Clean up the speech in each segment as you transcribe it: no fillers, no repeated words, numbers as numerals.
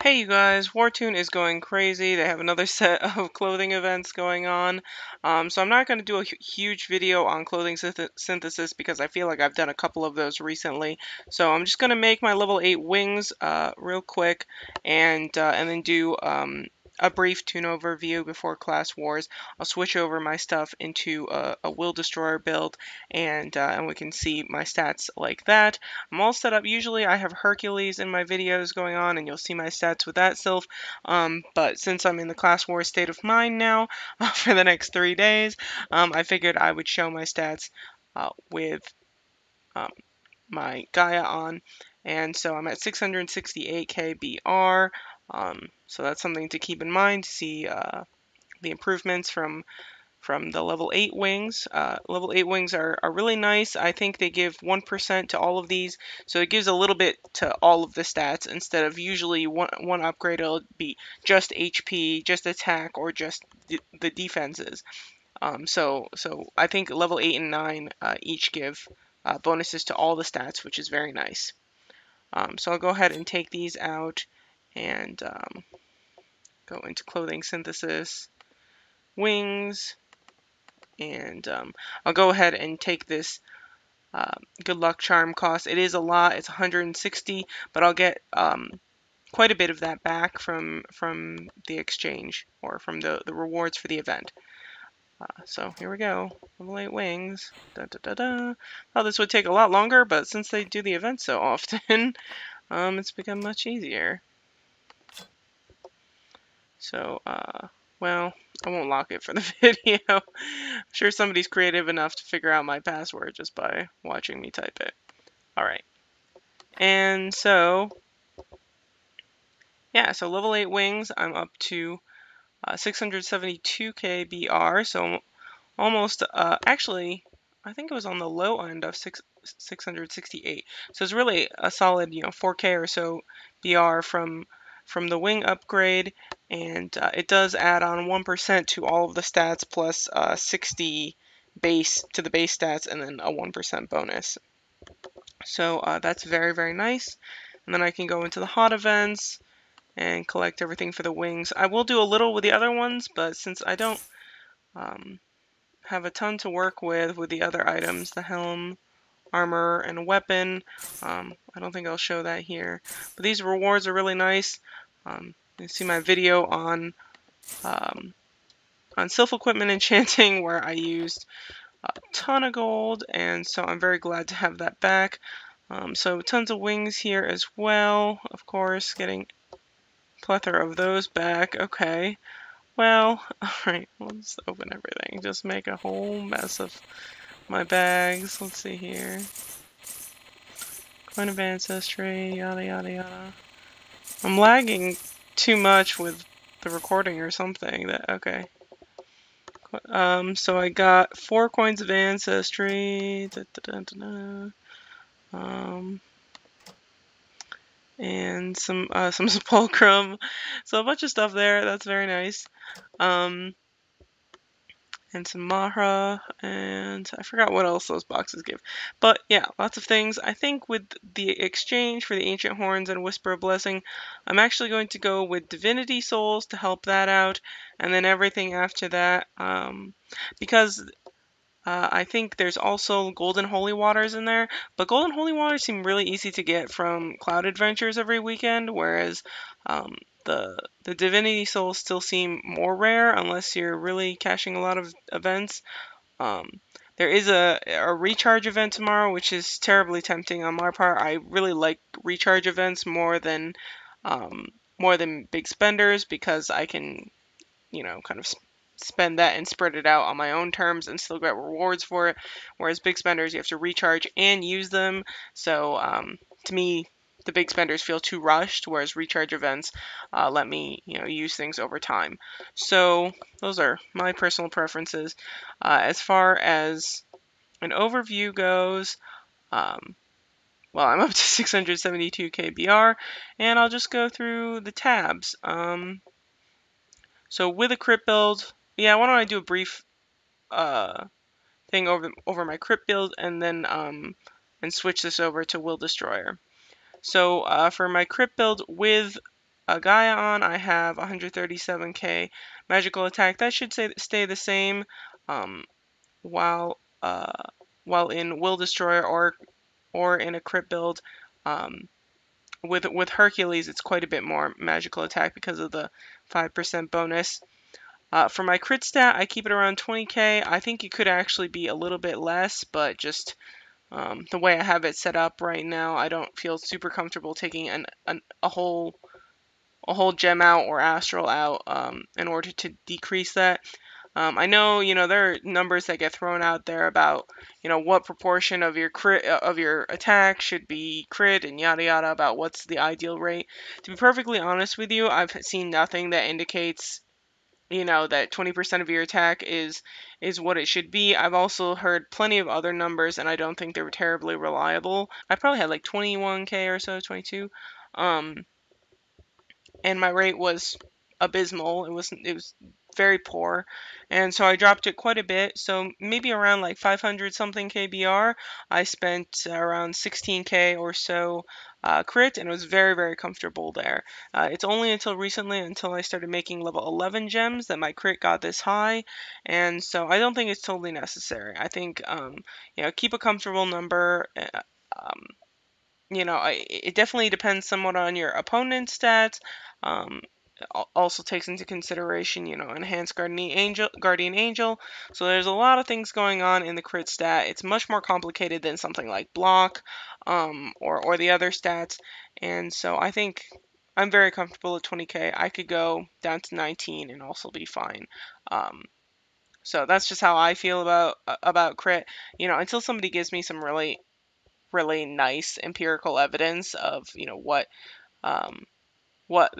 Hey you guys, Wartune is going crazy. They have another set of clothing events going on. So I'm not going to do a huge video on clothing synthesis because I feel like I've done a couple of those recently. So I'm just going to make my level 8 wings real quick and then do a brief tune overview before class wars. I'll switch over my stuff into a Will Destroyer build and we can see my stats like that. I'm all set up. Usually I have Hercules in my videos going on and you'll see my stats with that sylph. But since I'm in the class war state of mind now for the next 3 days, I figured I would show my stats with um, my Gaia on. And so I'm at 668k BR. So that's something to keep in mind to see the improvements from the level 8 wings. Level 8 wings are really nice. I think they give 1% to all of these, so it gives a little bit to all of the stats instead of usually one upgrade it'll be just HP, just attack, or just the defenses. So I think level 8 and 9 each give bonuses to all the stats, which is very nice. So I'll go ahead and take these out and go into clothing synthesis, wings, and I'll go ahead and take this good luck charm cost. It is a lot. It's 160, but I'll get quite a bit of that back from the exchange or from the rewards for the event. So here we go. Level 8 wings. Da, da, da, da. Oh, this would take a lot longer, but since they do the event so often, it's become much easier. So, well, I won't lock it for the video. I'm sure somebody's creative enough to figure out my password just by watching me type it. All right. And so, yeah, so level 8 wings, I'm up to 672k BR, so almost, actually, I think it was on the low end of 668. So it's really a solid, 4k or so BR from the wing upgrade, and it does add on 1% to all of the stats plus 60 base to the base stats and then a 1% bonus. So that's very, very nice. And then I can go into the hot events and collect everything for the wings. I will do a little with the other ones, but since I don't have a ton to work with the other items, the helm, armor, and weapon, I don't think I'll show that here. But these rewards are really nice. You can see my video on sylph equipment enchanting where I used a ton of gold, and so I'm very glad to have that back. So tons of wings here as well, of course, getting a plethora of those back. Okay, well, alright, let's open everything. Just make a whole mess of my bags. Let's see here. Coin of Ancestry, yada yada yada. I'm lagging too much with the recording or something. Okay. So I got 4 coins of Ancestry. And some sepulchrum. So a bunch of stuff there. That's very nice. And some Mahra, and I forgot what else those boxes give. But yeah, lots of things. I think with the exchange for the Ancient Horns and Whisper of Blessing, I'm actually going to go with Divinity Souls to help that out, and then everything after that, because I think there's also Golden Holy Waters in there, but Golden Holy Waters seem really easy to get from Cloud Adventures every weekend, whereas the Divinity Souls still seem more rare unless you're really caching a lot of events. Um, there is a recharge event tomorrow, which is terribly tempting on my part. I really like recharge events more than big spenders because I can, kind of spend that and spread it out on my own terms and still get rewards for it. Whereas big spenders, you have to recharge and use them. So to me, the big spenders feel too rushed, whereas recharge events let me, use things over time. So those are my personal preferences. As far as an overview goes, well, I'm up to 672k BR, and I'll just go through the tabs. So with a crit build, yeah, why don't I do a brief thing over my crit build and then and switch this over to Will Destroyer. So for my crit build with Gaia on, I have 137k magical attack. That should stay the same, um, while while in Will Destroyer or in a crit build. Um, with Hercules, it's quite a bit more magical attack because of the 5% bonus. For my crit stat, I keep it around 20k. I think it could actually be a little bit less, but just the way I have it set up right now, I don't feel super comfortable taking a whole gem out or astral out in order to decrease that. I know, there are numbers that get thrown out there about, what proportion of your crit of your attack should be crit and yada yada about what's the ideal rate. To be perfectly honest with you, I've seen nothing that indicates, that 20% of your attack is what it should be. I've also heard plenty of other numbers, and I don't think they were terribly reliable. I probably had like 21k or so, 22. Um, and my rate was abysmal. It was very poor, and so I dropped it quite a bit. So maybe around like 500 something KBR. I spent around 16k or so crit, and it was very very comfortable there. It's only until recently, until I started making level 11 gems, that my crit got this high, and so I don't think it's totally necessary. I think keep a comfortable number. Um, it definitely depends somewhat on your opponent's stats. Um, also takes into consideration, enhanced guardian angel. So there's a lot of things going on in the crit stat. It's much more complicated than something like block, or the other stats. And so I think I'm very comfortable at 20k. I could go down to 19 and also be fine. So that's just how I feel about crit. Until somebody gives me some really nice empirical evidence of um, what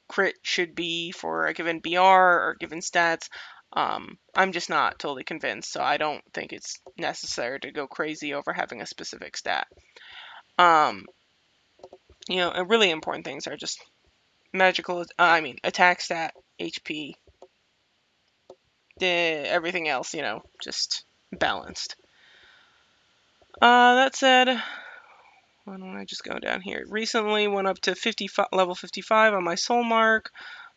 crit should be for a given BR or given stats. I'm just not totally convinced, so I don't think it's necessary to go crazy over having a specific stat. Um, and really important things are just attack stat, HP, everything else, just balanced. That said, why don't I just go down here? Recently went up to level 55 on my soul mark.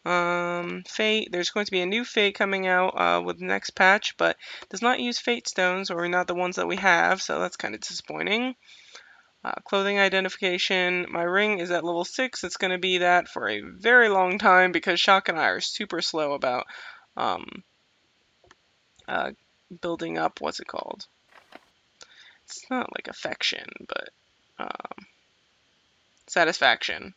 Fate, there's going to be a new Fate coming out with the next patch, but does not use Fate stones, or not the ones that we have, so that's kind of disappointing. Clothing identification, my ring is at level 6. It's going to be that for a very long time because Shock and I are super slow about um, uh, building up, what's it called? It's not like affection, but satisfaction.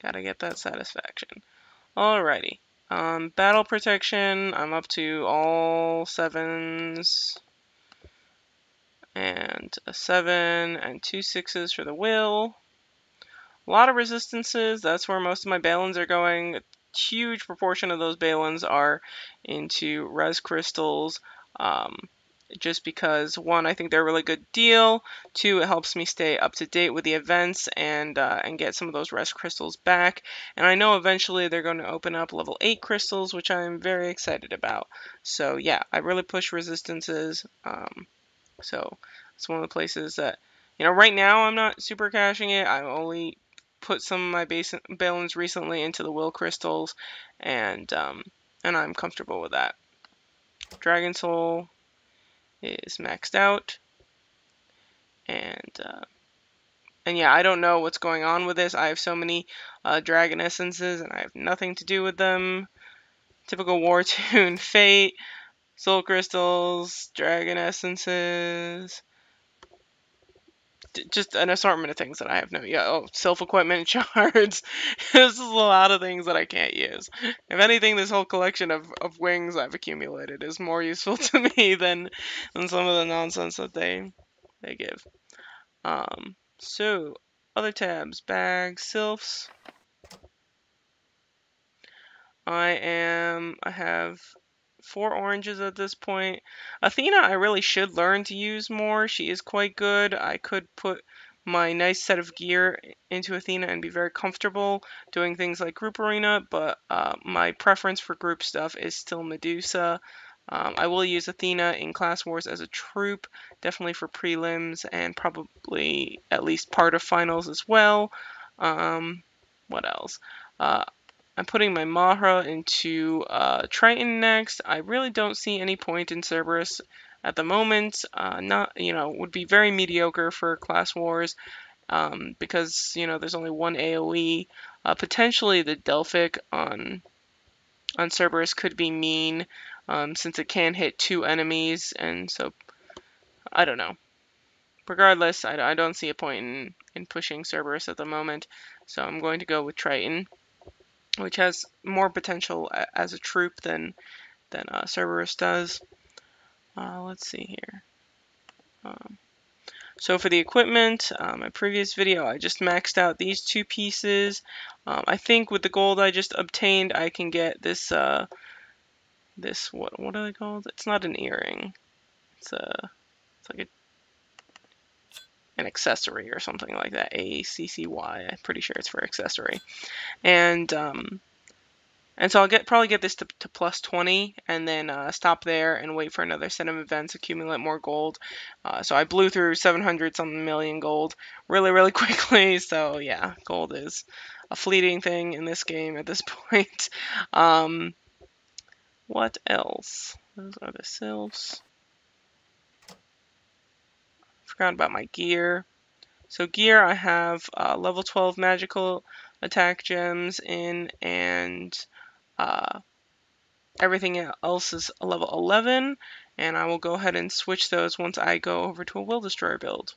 Gotta get that satisfaction. Alrighty. Battle protection, I'm up to all 7s, and a 7 and 2 6s for the will. A lot of resistances, that's where most of my Balins are going. A huge proportion of those Balins are into res crystals. Just because, one, I think they're a really good deal. Two, it helps me stay up to date with the events and get some of those rest crystals back. And I know eventually they're going to open up level 8 crystals, which I'm very excited about. So yeah, I really push resistances. So it's one of the places that, right now I'm not super caching it. I only put some of my balance recently into the will crystals, and I'm comfortable with that. Dragon Soul is maxed out, and yeah, I don't know what's going on with this. I have so many dragon essences, and I have nothing to do with them. Typical Wartune fate, soul crystals, dragon essences, just an assortment of things that I have no. Yeah, self equipment shards. This is a lot of things that I can't use. If anything, this whole collection of wings I've accumulated is more useful to me than some of the nonsense that they give. So other tabs, bags, sylphs. I have 4 oranges at this point. Athena, I really should learn to use more. She is quite good. I could put my nice set of gear into Athena and be very comfortable doing things like group arena, but my preference for group stuff is still Medusa. I will use Athena in Class Wars as a troop, definitely for prelims and probably at least part of finals as well. What else? I'm putting my Mahra into Triton next. I really don't see any point in Cerberus at the moment. Not, would be very mediocre for class wars because, there's only one AoE. Potentially the Delphic on Cerberus could be mean since it can hit two enemies, and so I don't know. Regardless, I don't see a point in pushing Cerberus at the moment, so I'm going to go with Triton, which has more potential as a troop than Cerberus does. Let's see here. So for the equipment, my previous video, I just maxed out these two pieces. I think with the gold I just obtained, I can get this, what are they called? It's not an earring. It's like an accessory or something like that. ACCY. I'm pretty sure it's for accessory. And so I'll probably get this to plus 20 and then stop there and wait for another set of events, accumulate more gold. So I blew through 700 something million gold really, really quickly. So yeah, gold is a fleeting thing in this game at this point. What else? Those are the sylphs. Forgot about my gear. So gear, I have level 12 magical attack gems in, and everything else is a level 11, and I will go ahead and switch those once I go over to a Will Destroyer build.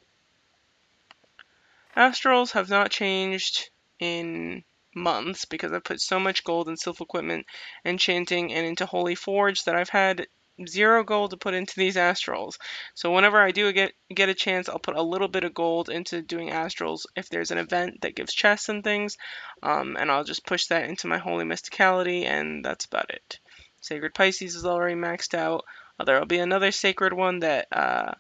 Astrals have not changed in months because I've put so much gold in Sylph equipment, enchanting, and into Holy Forge that I've had 0 gold to put into these astrals. So whenever I do get a chance, I'll put a little bit of gold into doing astrals if there's an event that gives chests and things, and I'll just push that into my Holy Mysticality, and that's about it. Sacred Pisces is already maxed out. There will be another sacred one that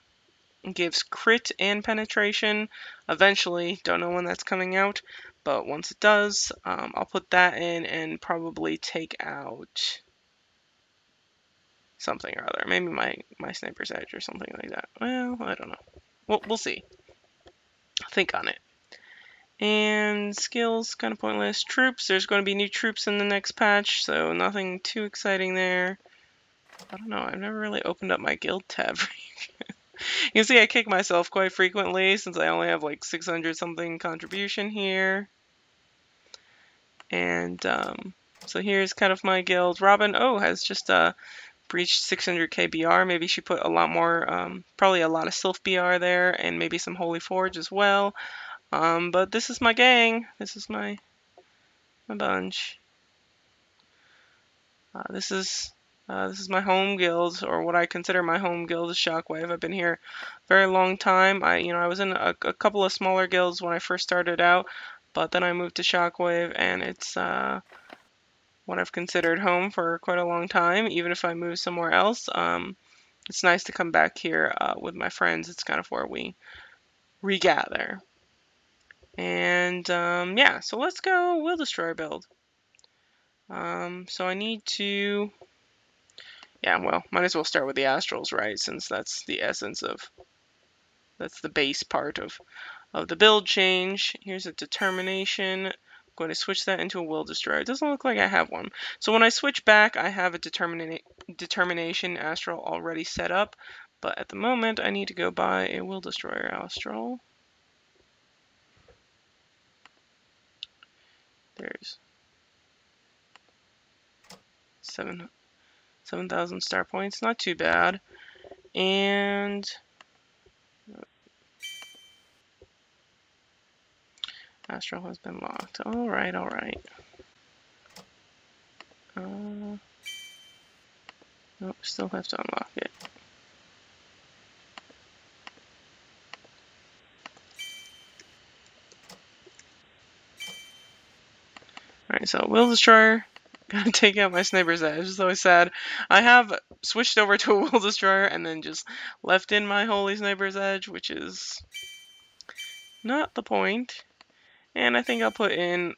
gives crit and penetration eventually. Don't know when that's coming out, but once it does, I'll put that in and probably take out something or other. Maybe my Sniper's Edge or something like that. Well, I don't know. We'll see. Think on it. And skills, kind of pointless. Troops, there's going to be new troops in the next patch, so nothing too exciting there. I don't know, I've never really opened up my guild tab. You can see I kick myself quite frequently since I only have like 600 something contribution here. And so here's kind of my guild. Robin has just breached 600 KBR. Maybe she put a lot more, probably a lot of Sylph BR there, and maybe some Holy Forge as well. But this is my gang. This is my bunch. This is my home guild, or what I consider my home guild is Shockwave. I've been here a very long time. I was in a couple of smaller guilds when I first started out, but then I moved to Shockwave, and it's what I've considered home for quite a long time. Even if I move somewhere else, it's nice to come back here with my friends. It's kind of where we regather. And yeah, so let's go Will Destroyer build. So I need to, yeah, well, might as well start with the astrals, right? Since that's the essence of, that's the base part of the build change. Here's a determination. I'm going to switch that into a Will Destroyer. It doesn't look like I have one. So when I switch back, I have a determination astral already set up. But at the moment, I need to go buy a Will Destroyer astral. There's 7,000 star points. Not too bad. And astral has been locked. Alright, alright. Nope, still have to unlock it. Alright, so Will Destroyer. Gotta take out my Sniper's Edge. It's always sad. I have switched over to a Will Destroyer and then just left in my Holy Sniper's Edge, which is not the point. And I think I'll put in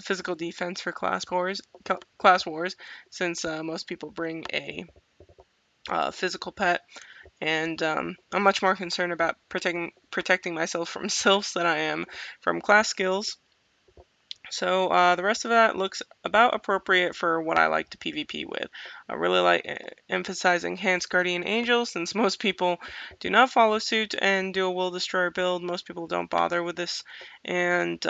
physical defense for class wars, since most people bring a physical pet, and I'm much more concerned about protecting myself from sylphs than I am from class skills. So the rest of that looks about appropriate for what I like to PvP with. I really like emphasizing Enhanced Guardian Angel since most people do not follow suit and do a Will Destroyer build. Most people don't bother with this. And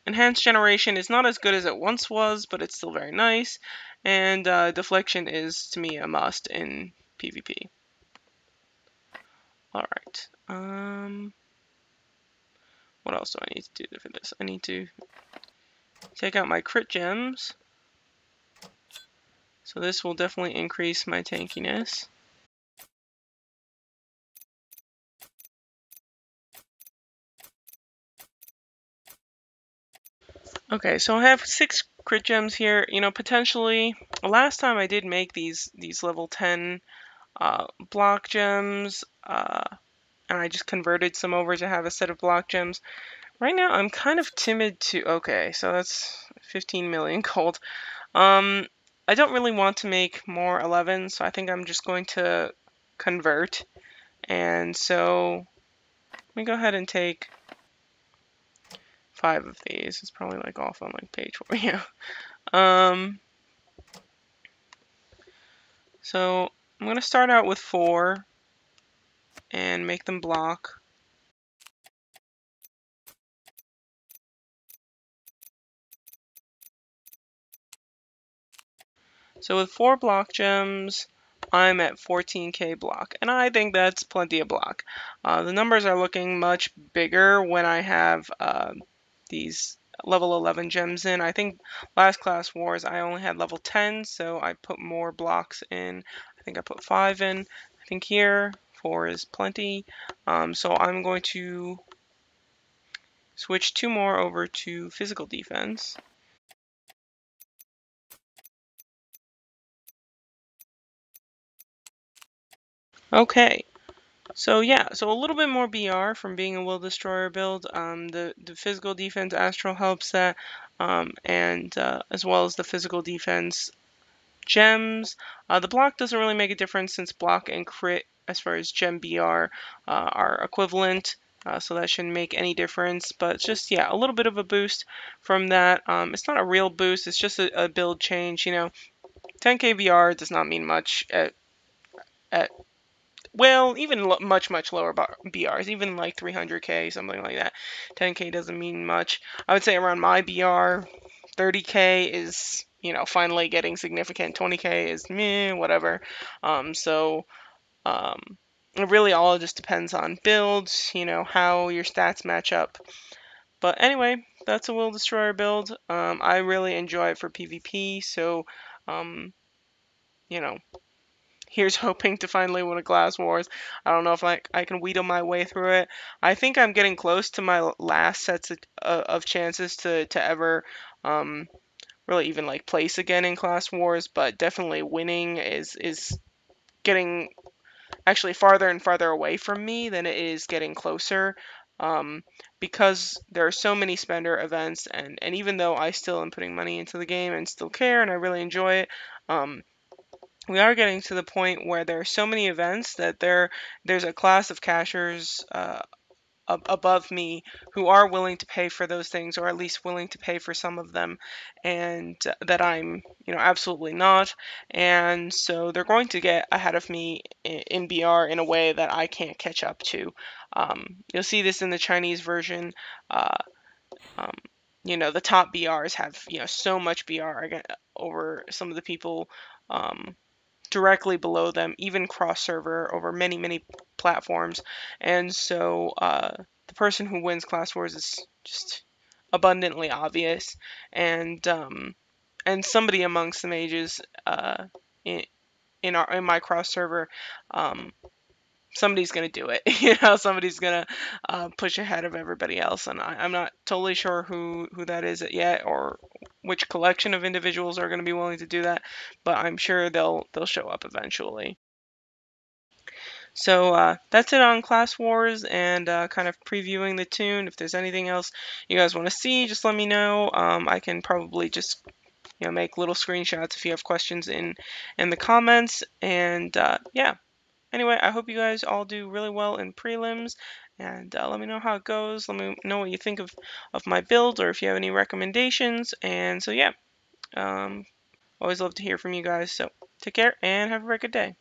Enhanced Generation is not as good as it once was, but it's still very nice. And Deflection is, to me, a must in PvP. Alright. What else do I need to do for this? I need to take out my crit gems. So this will definitely increase my tankiness. Okay, so I have 6 crit gems here. You know, potentially, last time I did make these level 10 block gems, and I just converted some over to have a set of block gems. Right now, I'm kind of timid to. Okay, so that's 15 million gold. I don't really want to make more 11, so I think I'm just going to convert. And so let me go ahead and take 5 of these. It's probably like off on like page 4. Yeah. So I'm gonna start out with 4 and make them block. So with 4 block gems, I'm at 14k block, and I think that's plenty of block. The numbers are looking much bigger when I have these level 11 gems in. I think last Class Wars I only had level 10, so I put more blocks in. I think I put 5 in. I think here 4 is plenty. So I'm going to switch 2 more over to physical defense. Okay, so yeah, so a little bit more BR from being a Will Destroyer build. The physical defense Astral helps that, and as well as the physical defense gems. The block doesn't really make a difference since block and crit, as far as gem BR, are equivalent. So that shouldn't make any difference, but just, yeah, a little bit of a boost from that. It's not a real boost, it's just a build change, you know. 10k BR does not mean much at well, even much lower BRs, even like 300k, something like that. 10k doesn't mean much. I would say around my BR, 30k is, you know, finally getting significant. 20k is meh, whatever. So it really all just depends on builds, you know, how your stats match up. But anyway, that's a Will Destroyer build. I really enjoy it for PvP, so um, you know, here's hoping to finally win a Glass Wars. I don't know if I can wheedle my way through it. I think I'm getting close to my last sets of chances to ever really even like place again in Class Wars, but definitely winning is getting actually farther and farther away from me than it is getting closer. Um, because there are so many spender events, and even though I still am putting money into the game and still care and I really enjoy it, um, we are getting to the point where there are so many events that there's a class of cashers above me who are willing to pay for those things, or at least willing to pay for some of them, and that I'm, you know, absolutely not. And so they're going to get ahead of me in BR in a way that I can't catch up to. You'll see this in the Chinese version. Uh, um, you know, the top BRs have, you know, so much BR over some of the people directly below them, even cross server over many platforms. And so the person who wins Class Wars is just abundantly obvious, and somebody amongst the mages in in my cross server, um, somebody's gonna do it. You know, somebody's gonna push ahead of everybody else, and I'm not totally sure who that is yet, or which collection of individuals are going to be willing to do that, but I'm sure they'll show up eventually. So that's it on Class Wars and kind of previewing the tune. If there's anything else you guys want to see, just let me know. I can probably just, you know, make little screenshots if you have questions in the comments. And yeah. Anyway, I hope you guys all do really well in prelims, And let me know how it goes. Let me know what you think of my build, or if you have any recommendations. And so yeah, always love to hear from you guys. So take care and have a very good day.